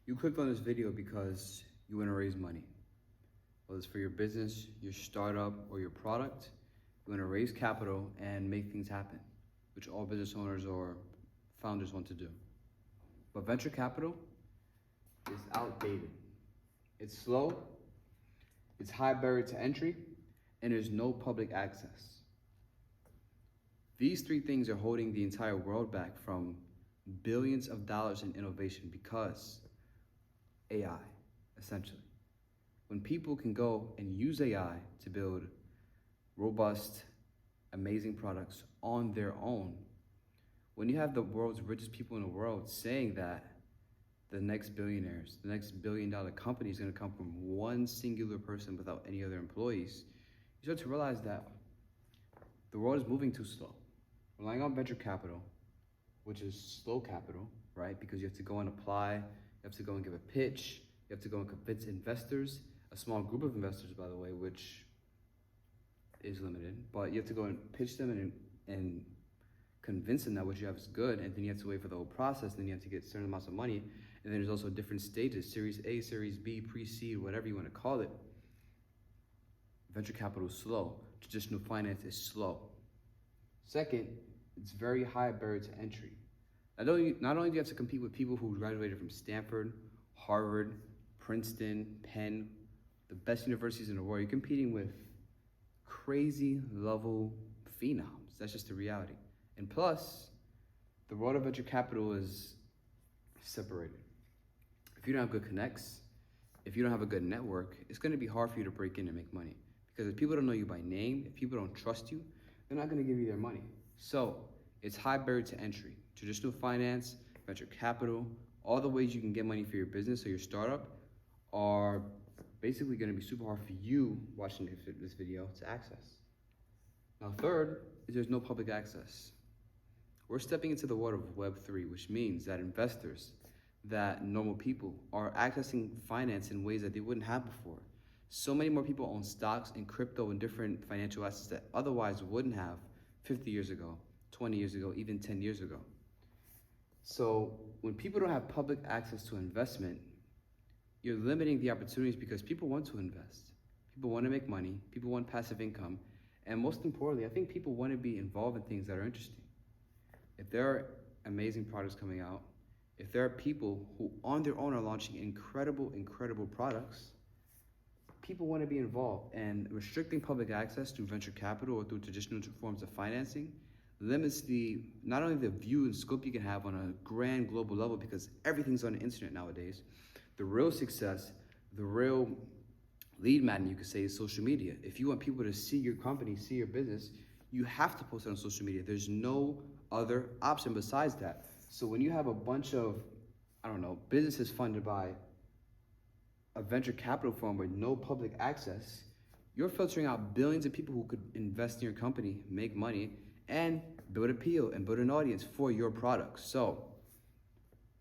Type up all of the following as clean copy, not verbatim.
You clicked on this video because you want to raise money. Whether it's for your business, your startup, or your product, you want to raise capital and make things happen, which all business owners or founders want to do. But venture capital is outdated. It's slow, it's high barrier to entry, and there's no public access. These three things are holding the entire world back from billions of dollars in innovation because AI, essentially. When people can go and use AI to build robust, amazing products on their own, when you have the world's richest people in the world saying that the next billionaires, the next billion-dollar company is going to come from one singular person without any other employees, you start to realize that the world is moving too slow. Relying on venture capital, which is slow capital, right? Because you have to go and apply, you have to go and give a pitch, you have to go and convince investors, a small group of investors, by the way, which is limited, but you have to go and pitch them and convince them that what you have is good, and then you have to wait for the whole process, and then you have to get certain amounts of money, and then there's also different stages, Series A, Series B, pre-seed, whatever you want to call it. Venture capital is slow. Traditional finance is slow. Second, it's very high barrier to entry. Not only do you have to compete with people who graduated from Stanford, Harvard, Princeton, Penn, the best universities in the world, you're competing with crazy level phenoms. That's just the reality. And plus, the world of venture capital is separated. If you don't have good connects, if you don't have a good network, it's going to be hard for you to break in and make money. Because if people don't know you by name, if people don't trust you, they're not going to give you their money. So it's high barrier to entry. Traditional finance, venture capital, all the ways you can get money for your business or your startup are basically going to be super hard for you watching this video to access. Now, third is there's no public access. We're stepping into the world of Web3, which means that investors, that normal people are accessing finance in ways that they wouldn't have before. So many more people own stocks and crypto and different financial assets that otherwise wouldn't have 50 years ago, 20 years ago, even 10 years ago. So when people don't have public access to investment, you're limiting the opportunities because people want to invest. People want to make money. People want passive income. And most importantly, I think people want to be involved in things that are interesting. If there are amazing products coming out, if there are people who on their own are launching incredible products, people want to be involved, and restricting public access through venture capital or through traditional forms of financing limits not only the view and scope you can have on a grand global level, because everything's on the internet nowadays. The real success, the real lead magnet, you could say, is social media. If you want people to see your company, see your business, you have to post it on social media. There's no other option besides that. So when you have a bunch of, businesses funded by a venture capital firm with no public access, you're filtering out billions of people who could invest in your company, make money, and build appeal and build an audience for your products. So,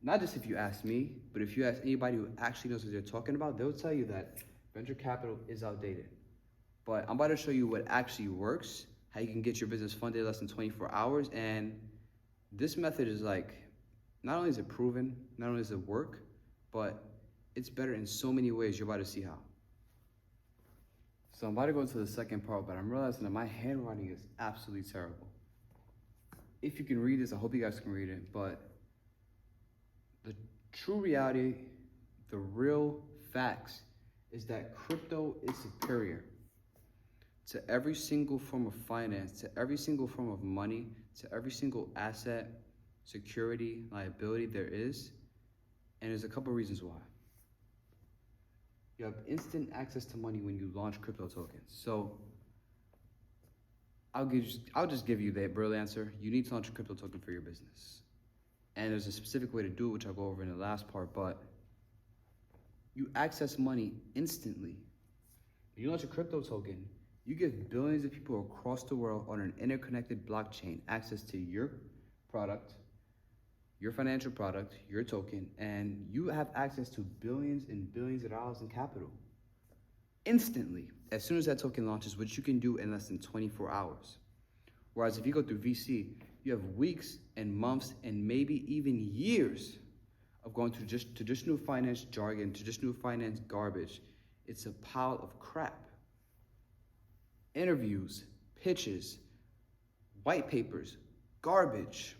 not just if you ask me, but if you ask anybody who actually knows what they're talking about, they'll tell you that venture capital is outdated. But I'm about to show you what actually works, how you can get your business funded in less than 24 hours. And this method is not only is it proven, not only does it work, but it's better in so many ways. You're about to see how. So I'm about to go into the second part, but I'm realizing that my handwriting is absolutely terrible. If you can read this, I hope you guys can read it, but the true reality, the real facts, is that crypto is superior to every single form of finance, to every single form of money, to every single asset, security, liability there is. And there's a couple reasons why. You have instant access to money when you launch crypto tokens. So I'll just give you the real answer. You need to launch a crypto token for your business. And there's a specific way to do it, which I'll go over in the last part, but you access money instantly. When you launch a crypto token, you give billions of people across the world on an interconnected blockchain access to your product, your financial product, your token, and you have access to billions and billions of dollars in capital instantly as soon as that token launches, which you can do in less than 24 hours. Whereas if you go through VC, you have weeks and months and maybe even years of going to just traditional finance jargon, traditional finance garbage. It's a pile of crap. Interviews, pitches, white papers, garbage.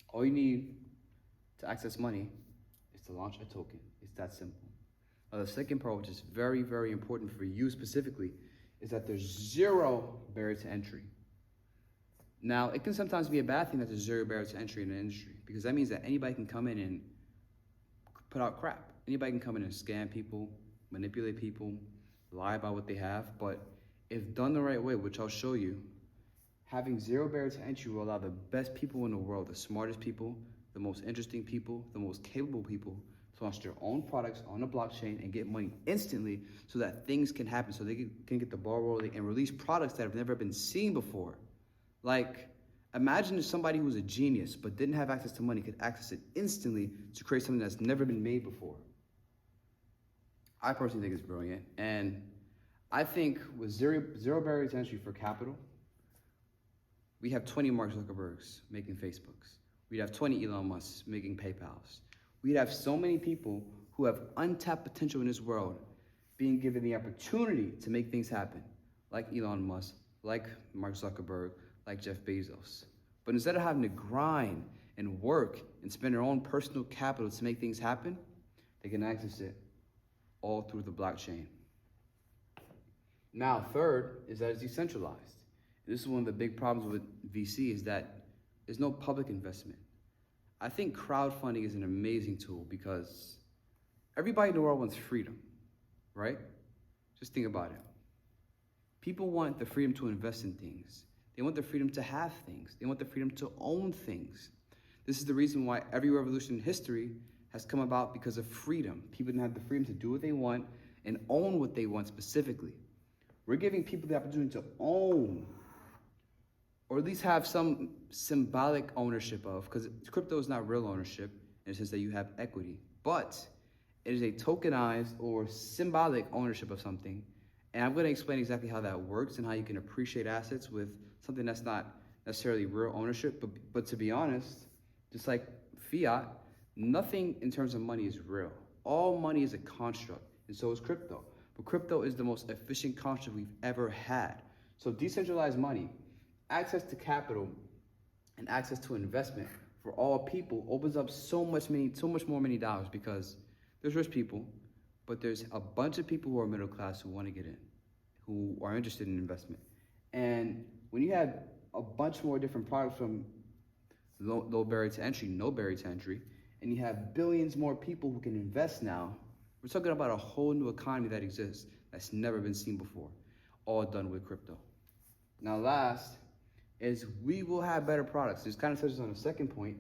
All you need to access money is to launch a token. It's that simple. Now, the second part, which is very, very important for you specifically, is that there's zero barrier to entry. Now, it can sometimes be a bad thing that there's zero barrier to entry in the industry, because that means that anybody can come in and put out crap. Anybody can come in and scam people, manipulate people, lie about what they have. But if done the right way, which I'll show you, having zero barrier to entry will allow the best people in the world, the smartest people, the most interesting people, the most capable people, to launch their own products on the blockchain and get money instantly so that things can happen, so they can get the ball rolling and release products that have never been seen before. Like, imagine if somebody who was a genius but didn't have access to money could access it instantly to create something that's never been made before. I personally think it's brilliant. And I think with zero barrier to entry for capital, we have 20 Mark Zuckerbergs making Facebooks. We'd have 20 Elon Musks making PayPals. We'd have so many people who have untapped potential in this world being given the opportunity to make things happen, like Elon Musk, like Mark Zuckerberg, like Jeff Bezos. But instead of having to grind and work and spend their own personal capital to make things happen, they can access it all through the blockchain. Now, third is that it's decentralized. This is one of the big problems with VC, is that there's no public investment. I think crowdfunding is an amazing tool because everybody in the world wants freedom, right? Just think about it. People want the freedom to invest in things. They want the freedom to have things. They want the freedom to own things. This is the reason why every revolution in history has come about, because of freedom. People didn't have the freedom to do what they want and own what they want specifically. We're giving people the opportunity to own, or at least have some symbolic ownership of, because crypto is not real ownership in the sense that you have equity, but it is a tokenized or symbolic ownership of something. And I'm going to explain exactly how that works and how you can appreciate assets with something that's not necessarily real ownership. But to be honest, just like fiat, nothing in terms of money is real. All money is a construct, and so is crypto. But crypto is the most efficient construct we've ever had. So decentralized money, access to capital, and access to investment for all people opens up so much more many dollars, because there's rich people, but there's a bunch of people who are middle class who want to get in, who are interested in investment. And when you have a bunch more different products from low barrier to entry, no barrier to entry, and you have billions more people who can invest now, we're talking about a whole new economy that exists that's never been seen before, all done with crypto. Now last is we will have better products. This kind of touches on the second point,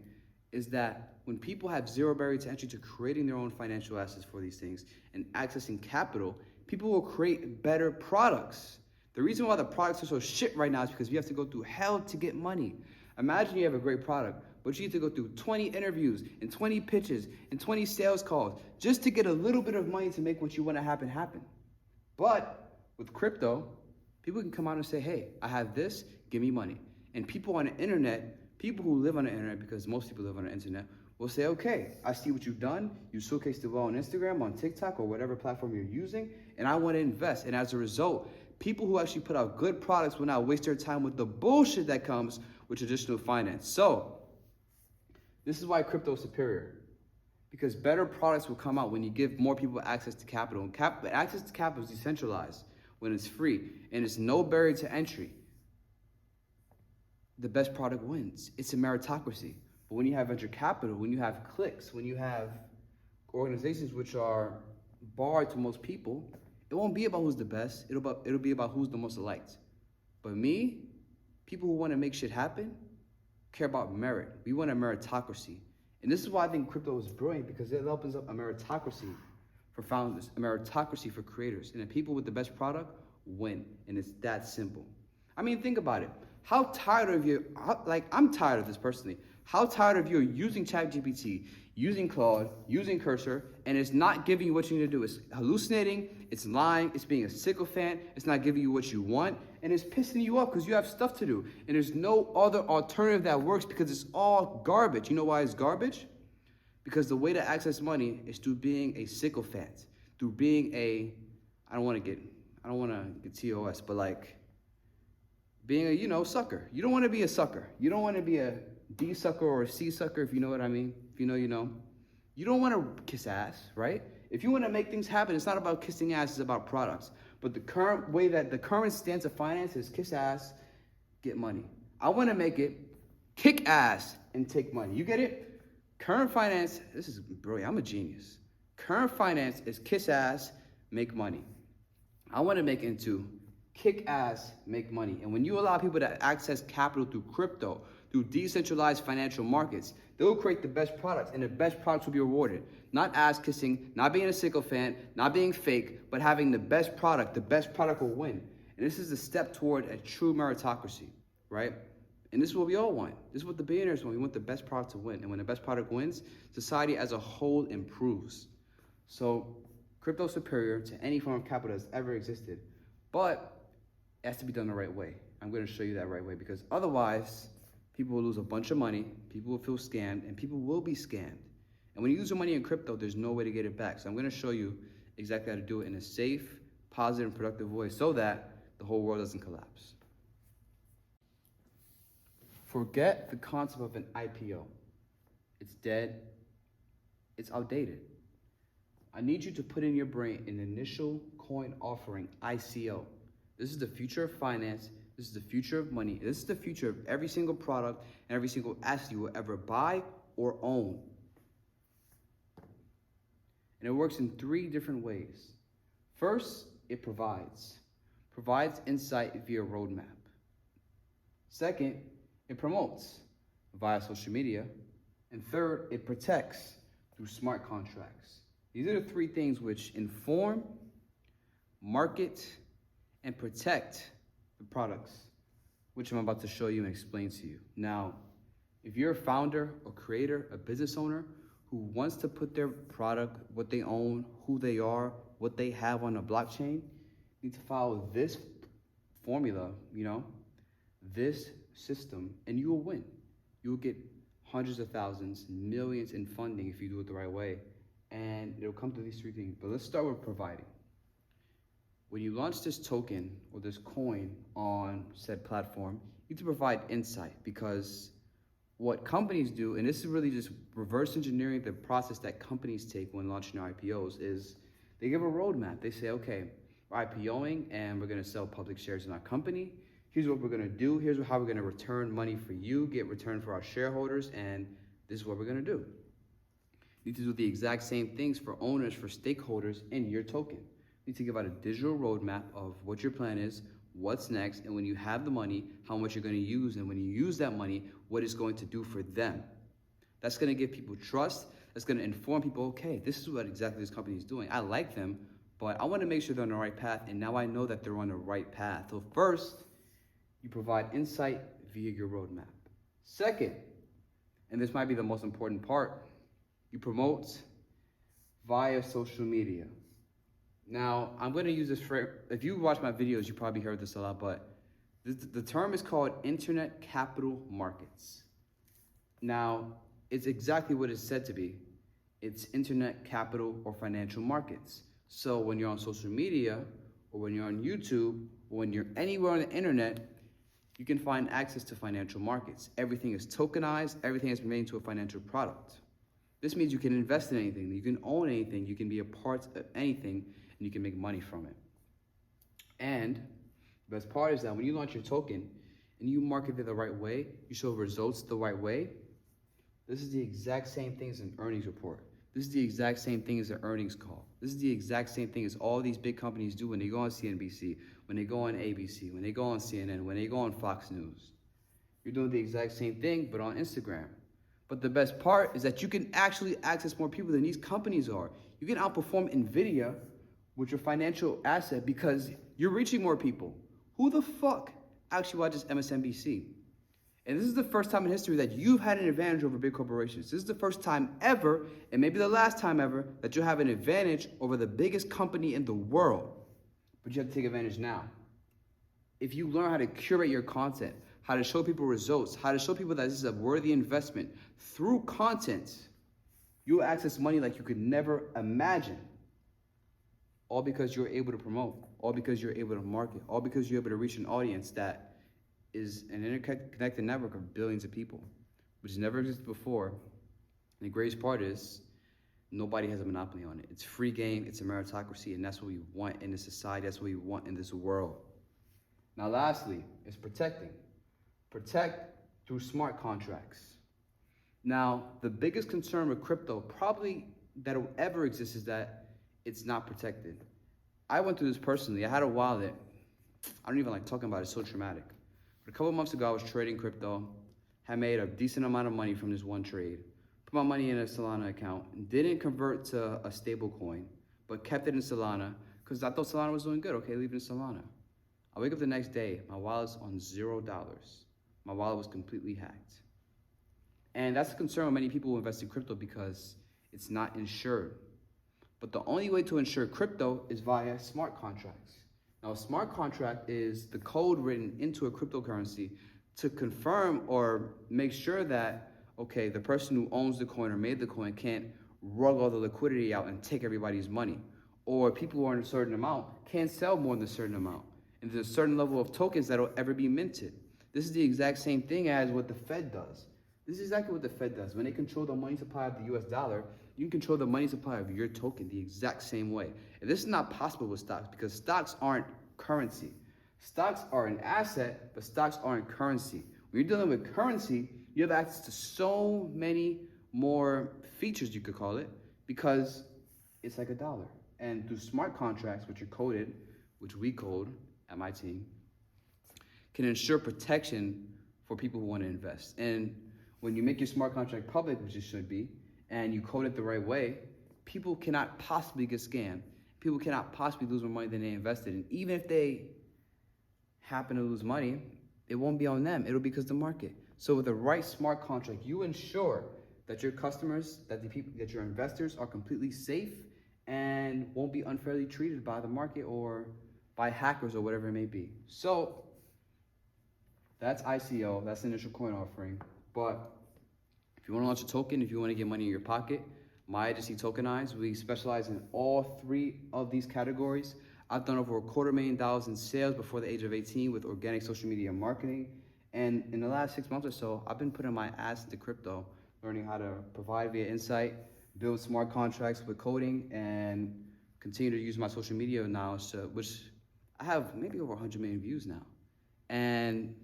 is that when people have zero barrier to entry to creating their own financial assets for these things and accessing capital, people will create better products. The reason why the products are so shit right now is because we have to go through hell to get money. Imagine you have a great product, but you need to go through 20 interviews and 20 pitches and 20 sales calls just to get a little bit of money to make what you want to happen. But with crypto, people can come out and say, hey, I have this, give me money. And people on the internet, people who live on the internet, because most people live on the internet, will say, okay, I see what you've done. You showcased it well on Instagram, on TikTok, or whatever platform you're using, and I want to invest. And as a result, people who actually put out good products will not waste their time with the bullshit that comes with traditional finance. So this is why crypto is superior, because better products will come out when you give more people access to capital. And access to capital is decentralized when it's free and it's no barrier to entry. The best product wins. It's a meritocracy. But when you have venture capital, when you have cliques, when you have organizations which are barred to most people, it won't be about who's the best. It'll be about who's the most liked. But me, people who want to make shit happen, care about merit. We want a meritocracy. And this is why I think crypto is brilliant, because it opens up a meritocracy for founders, a meritocracy for creators. And the people with the best product win. And it's that simple. I mean, think about it. How tired of you, I'm tired of this personally. How tired of you using ChatGPT, using Claude, using Cursor, and it's not giving you what you need to do. It's hallucinating, it's lying, it's being a sycophant, it's not giving you what you want, and it's pissing you off because you have stuff to do. And there's no other alternative that works because it's all garbage. You know why it's garbage? Because the way to access money is through being a sycophant, through being I don't want to get TOS, but like being a, sucker. You don't want to be a sucker. You don't want to be a D sucker or a C sucker, if you know what I mean. If you know, you know. You don't want to kiss ass, right? If you want to make things happen, it's not about kissing ass, it's about products. But the current stance of finance is kiss ass, get money. I want to make it kick ass and take money. You get it? Current finance, this is brilliant. I'm a genius. Current finance is kiss ass, make money. I want to make it into kick ass, make money. And when you allow people to access capital through crypto, through decentralized financial markets, they'll create the best products, and the best products will be rewarded. Not ass kissing, not being a sycophant, not being fake, but having the best product. The best product will win. And this is a step toward a true meritocracy, right? And this is what we all want. This is what the billionaires want. We want the best product to win. And when the best product wins, society as a whole improves. So crypto is superior to any form of capital that's ever existed. But it has to be done the right way. I'm going to show you that right way, because otherwise, people will lose a bunch of money, people will feel scammed, and people will be scammed. And when you lose your money in crypto, there's no way to get it back. So I'm going to show you exactly how to do it in a safe, positive, and productive way so that the whole world doesn't collapse. Forget the concept of an IPO. It's dead. It's outdated. I need you to put in your brain an initial coin offering, ICO. This is the future of finance. This is the future of money. This is the future of every single product and every single asset you will ever buy or own. And it works in 3 different ways. First, it provides insight via roadmap. Second, it promotes via social media. And third, it protects through smart contracts. These are the 3 things which inform, market, and protect the products, which I'm about to show you and explain to you. Now, if you're a founder or creator, a business owner who wants to put their product, what they own, who they are, what they have on a blockchain, you need to follow this formula, this system, and you will win. You will get hundreds of thousands, millions in funding if you do it the right way. And it'll come to these 3 things. But let's start with providing. When you launch this token or this coin on said platform, you need to provide insight, because what companies do, and this is really just reverse engineering the process that companies take when launching their IPOs, is they give a roadmap. They say, okay, we're IPOing and we're going to sell public shares in our company. Here's what we're going to do. Here's how we're going to return money for you, get return for our shareholders, and this is what we're going to do. You need to do the exact same things for owners, for stakeholders in your token. You need to give out a digital roadmap of what your plan is, what's next, and when you have the money, how much you're going to use, and when you use that money, what it's going to do for them. That's going to give people trust. That's going to inform people, okay, this is what exactly this company is doing. I like them, but I want to make sure they're on the right path, and now I know that they're on the right path. So first, you provide insight via your roadmap. Second, and this might be the most important part, you promote via social media. Now, I'm going to use this for, if you watch my videos, you probably heard this a lot, but the term is called internet capital markets. Now, it's exactly what it's said to be. It's internet capital or financial markets. So when you're on social media, or when you're on YouTube, or when you're anywhere on the internet, you can find access to financial markets. Everything is tokenized. Everything has been made into a financial product. This means you can invest in anything. You can own anything. You can be a part of anything, and you can make money from it. And the best part is that when you launch your token and you market it the right way, you show results the right way, this is the exact same thing as an earnings report. This is the exact same thing as an earnings call. This is the exact same thing as all these big companies do when they go on CNBC, when they go on ABC, when they go on CNN, when they go on Fox News. You're doing the exact same thing, but on Instagram. But the best part is that you can actually access more people than these companies are. You can outperform NVIDIA with your financial asset because you're reaching more people. Who the fuck actually watches MSNBC? And this is the first time in history that you've had an advantage over big corporations. This is the first time ever, and maybe the last time ever, that you'll have an advantage over the biggest company in the world. But you have to take advantage now. If you learn how to curate your content, how to show people results, how to show people that this is a worthy investment through content, You'll access money like you could never imagine. All because you're able to promote, all because you're able to market, all because you're able to reach an audience that is an interconnected network of billions of people, which has never existed before. And the greatest part is nobody has a monopoly on it. It's free game, it's a meritocracy, and that's what we want in this society, that's what we want in this world. Now lastly, is protecting. Protect through smart contracts. Now, the biggest concern with crypto probably that'll ever exist is that it's not protected. I went through this personally. I had a wallet. I don't even like talking about it, it's so traumatic. But a couple months ago, I was trading crypto, had made a decent amount of money from this one trade, put my money in a Solana account, and didn't convert to a stable coin, but kept it in Solana because I thought Solana was doing good. Okay, leave it in Solana. I wake up the next day, my wallet's on $0. My wallet was completely hacked. And that's a concern with many people who invest in crypto because it's not insured. But the only way to insure crypto is via smart contracts. Now, a smart contract is the code written into a cryptocurrency to confirm or make sure that, okay, the person who owns the coin or made the coin can't rug all the liquidity out and take everybody's money. Or people who earn a certain amount can't sell more than a certain amount. And there's a certain level of tokens that'll ever be minted. This is the exact same thing as what the Fed does. This is exactly what the Fed does. When they control the money supply of the US dollar, you can control the money supply of your token the exact same way. And this is not possible with stocks because stocks aren't currency. Stocks are an asset, but stocks aren't currency. When you're dealing with currency, you have access to so many more features, you could call it, because it's like a dollar. And through smart contracts, which are coded, which we code at my team, can ensure protection for people who want to invest. And when you make your smart contract public, which it should be, and you code it the right way, people cannot possibly get scammed. People cannot possibly lose more money than they invested. And even if they happen to lose money, it won't be on them. It'll be because of the market. So with the right smart contract, you ensure that your customers, that the people, that your investors are completely safe and won't be unfairly treated by the market or by hackers or whatever it may be. So that's ICO, that's the initial coin offering. But if you want to launch a token, if you want to get money in your pocket, my agency Tokenize, we specialize in all three of these categories. I've done over $250,000 in sales before the age of 18 with organic social media marketing. And in the last 6 months or so, I've been putting my ass into crypto, learning how to provide via insight, build smart contracts with coding, and continue to use my social media knowledge, which I have maybe over 100 million views now. And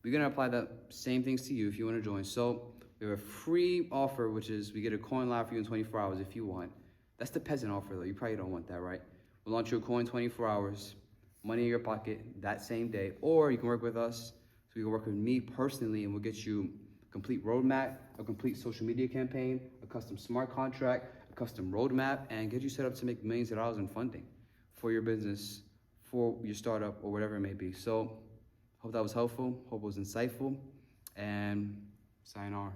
we're gonna apply the same things to you if you wanna join. So we have a free offer, which is we get a coin live for you in 24 hours if you want. That's the peasant offer though, you probably don't want that, right? We'll launch your coin 24 hours, money in your pocket that same day, or you can work with us. So you can work with me personally and we'll get you a complete roadmap, a complete social media campaign, a custom smart contract, a custom roadmap, and get you set up to make millions of dollars in funding for your business, for your startup, or whatever it may be. So hope that was helpful, hope it was insightful, and sayonara.